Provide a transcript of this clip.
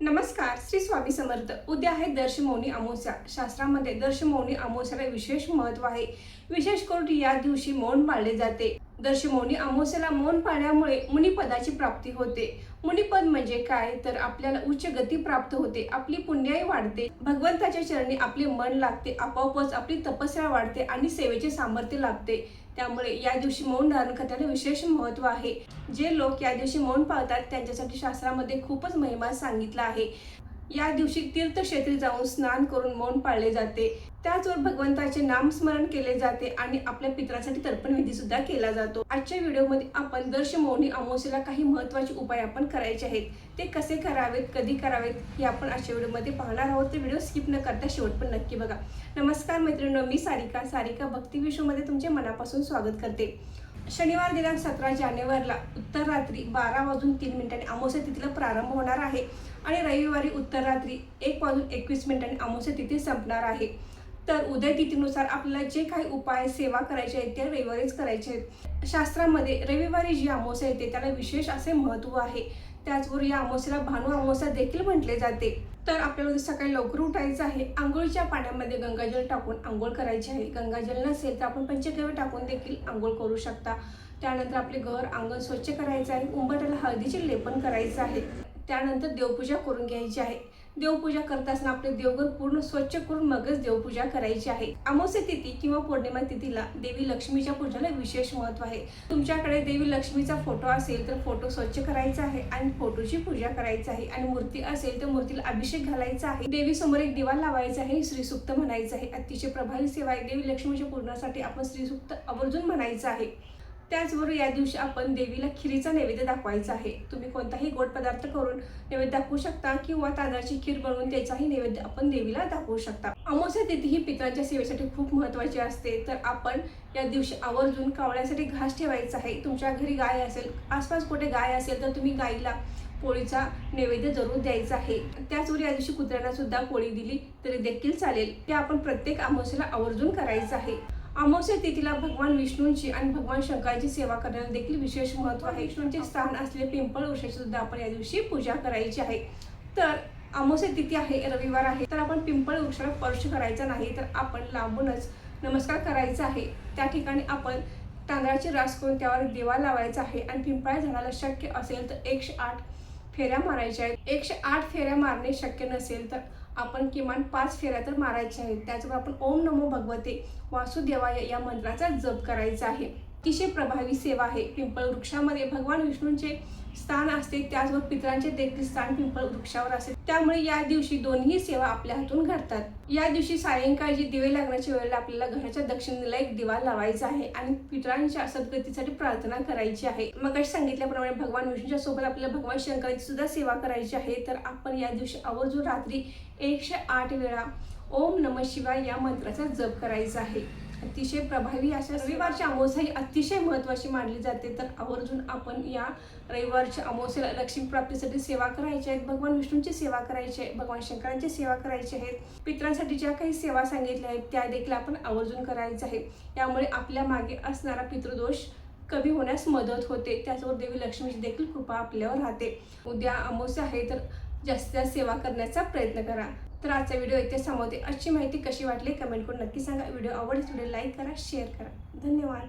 नमस्कार. श्री स्वामी समर्थ. उद्या आहे दर्शमौनी अमावस्या. शास्त्रामध्ये दर्शमौनी अमावस्याला विशेष महत्त्व आहे. विशेष करून या दिवशी मौन पाळले जाते. दर्शमौनी अमावस्याला मौन पाळल्यामुळे मुनिपदाची प्राप्ती होते. मुनिपद म्हणजे काय, तर आपल्याला उच्च गती प्राप्त होते, आपली पुण्याई वाढते, भगवंताच्या चरणी आपले मन लागते, आपोआपच आपली तपस्या वाढते आणि सेवेचे सामर्थ्य लाभते. त्यामुळे या दिवशी मौन धारण करण्याला विशेष महत्त्व आहे. जे लोक या दिवशी मौन पाळतात त्यांच्यासाठी शास्त्रामध्ये खूपच महिमा सांगितला आहे. या दिवशी तीर्थक्षेत्री जाऊन स्नान करून मौन पाळले जाते. त्याचवर भगवंताचे नामस्मरण केले जाते आणि आपल्या पितरांसाठी तर्पण विधी सुद्धा केला जातो. आजच्या व्हिडिओमध्ये आपण दर्शमौनी अमावस्येला काही महत्त्वाचे उपाय आपण करायचे आहेत. ते कसे करावेत, कधी करावेत हे आपण आजच्या व्हिडिओमध्ये पाहणार आहोत. तर व्हिडिओ स्किप न करता शेवट पण नक्की बघा. नमस्कार मैत्रिणींनो, मी सारिका भक्ती विश्वमध्ये तुमचे मनापासून स्वागत करते. शनिवार दिनांक 17 जानेवारीला उत्तर रात्री 12:03 अमावस्या तिथीला प्रारंभ होणार आहे आणि रविवारी उत्तर रात्री 1:21 अमावस्या तिथी संपणार आहे. तर उदय तिथीनुसार आपल्याला जे काही उपाय सेवा करायचे आहेत ते रविवारीच करायचे आहेत. शास्त्रामध्ये रविवारी जी अमावस्या येते त्याला विशेष असे महत्त्व आहे. त्याचबरोबर या अमावस्येला भानू अमावस्या देखील म्हटले जाते. तर आपल्याला सकाळी लवकर उठायचं आहे. आंघोळीच्या पाण्यामध्ये गंगाजल टाकून आंघोळ करायची आहे. गंगाजल नसेल तर आपण पंचगव्य टाकून देखील आंघोळ करू शकता. त्यानंतर आपले घर अंगण स्वच्छ करायचं आहे. उंबरठ्याला हळदीचे लेपन करायचं आहे. त्यानंतर देवपूजा करून घ्यायची आहे. देवपूजा करत असताना आपले देवघर पूर्ण स्वच्छ करून मगच देवपूजा करायची आहे. अमावस्या तिथी किंवा पौर्णिमा तिथीला देवी लक्ष्मीच्या पूजेला विशेष महत्त्व आहे. तुमच्याकडे देवी लक्ष्मीचा फोटो असेल तर फोटो स्वच्छ करायचा आहे आणि फोटोची पूजा करायची आहे. आणि मूर्ती असेल तर मूर्तीला अभिषेक घालायचा आहे. देवी समोर एक दिवा लावायचा आहे. श्रीसूक्त म्हणायचं आहे. अतिशय प्रभावी सेवा आहे. देवी लक्ष्मीच्या पूजनासाठी आपण श्रीसूक्त आवर्जून म्हणायचं आहे. त्याचबरोबर या दिवशी आपण देवीला खिरीचा नैवेद्य दाखवायचा आहे. तुम्ही कोणताही गोड पदार्थ करून नैवेद्य दाखवू शकता किंवा तांदळाची खीर बनवून त्याचाही नैवेद्य आपण देवीला दाखवू शकता. अमावस्या तिथी ही पितरांच्या सेवेसाठी खूप महत्त्वाची असते. तर आपण या दिवशी आवर्जून कावळ्यासाठी घास ठेवायचा आहे. तुमच्या घरी गाय असेल, आसपास कुठे गाय असेल तर तुम्ही गाईला पोळीचा नैवेद्य जरूर द्यायचा आहे. त्याचबरोबर या दिवशी कुत्र्यांना सुद्धा पोळी दिली तरी देखील चालेल. ते आपण प्रत्येक अमावस्येला आवर्जून करायचं आहे. अमावस्या तिथीला भगवान विष्णूंची आणि भगवान शंकराची सेवा करण्याला देखील विशेष महत्त्व आहे. विष्णूंचे स्थान असलेले पिंपळ वृक्षाची सुद्धा आपण या दिवशी पूजा करायची आहे. तर अमावस्या तिथी आहे, रविवार आहे, तर आपण पिंपळ वृक्षाला स्पर्श करायचा नाही, तर आपण लांबूनच नमस्कार करायचा आहे. त्या ठिकाणी आपण तांदळाची रास करून त्यावर दिवा लावायचा आहे आणि पिंपळा झाडाला शक्य असेल तर 108 फेऱ्या मारायच्या आहेत. 108 फेऱ्या मारणे शक्य नसेल तर आपण किमान 5 फेऱ्या तर मारायच्या आहेत. त्याचबरोबर आपण ओम नमो भगवते वासुदेवाय या मंत्राचा जप करायचा आहे. अतिशय प्रभावी सेवा आहे. पिंपळ वृक्षामध्ये भगवान विष्णूंचे स्थान असते, त्याचबरोबर पितरांचे देखील स्थान पिंपळ वृक्षावर असते. त्यामुळे या दिवशी दोन्ही सेवा आपल्या हातून घडतात. या दिवशी सायंकाळी दिवे लागण्याच्या वेळेला आपल्याला घराच्या दक्षिणेला एक दिवा लावायचा आहे आणि पितरांच्या सद्गतीसाठी प्रार्थना करायची आहे. मगाशी सांगितल्याप्रमाणे भगवान विष्णूच्या सोबत आपल्याला भगवान शंकराची सुद्धा सेवा करायची आहे. तर आपण या दिवशी आवर्जून रात्री 108 वेळा ओम नमः शिवाय या मंत्राचा जप करायचा आहे. अतिशय प्रभावी अशा रविवारची अमावस्या ही अतिशय महत्त्वाची मानली जाते. तर आवर्जून आपण या रविवारच्या अमावस्येला लक्ष्मी प्राप्तीसाठी सेवा करायची आहेत. भगवान विष्णूंची सेवा करायची आहे, भगवान शंकरांची सेवा करायची आहे. पितरांसाठी ज्या काही सेवा सांगितल्या आहेत त्या देखील आपण आवर्जून करायचं आहे. यामुळे आपल्या मागे असणारा पितृदोष कमी होण्यास मदत होते. त्याचबरोबर देवी लक्ष्मीची देखील कृपा आपल्यावर राहते. उद्या अमावस्या आहे तर जास्तीत जास्त सेवा करण्याचा प्रयत्न करा. तर आजचा व्हिडिओ इथे संपवते. आजची माहिती कशी वाटली कमेंट करून नक्की सांगा. व्हिडिओ आवडल्यास व्हिडिओ लाईक करा, शेअर करा. धन्यवाद.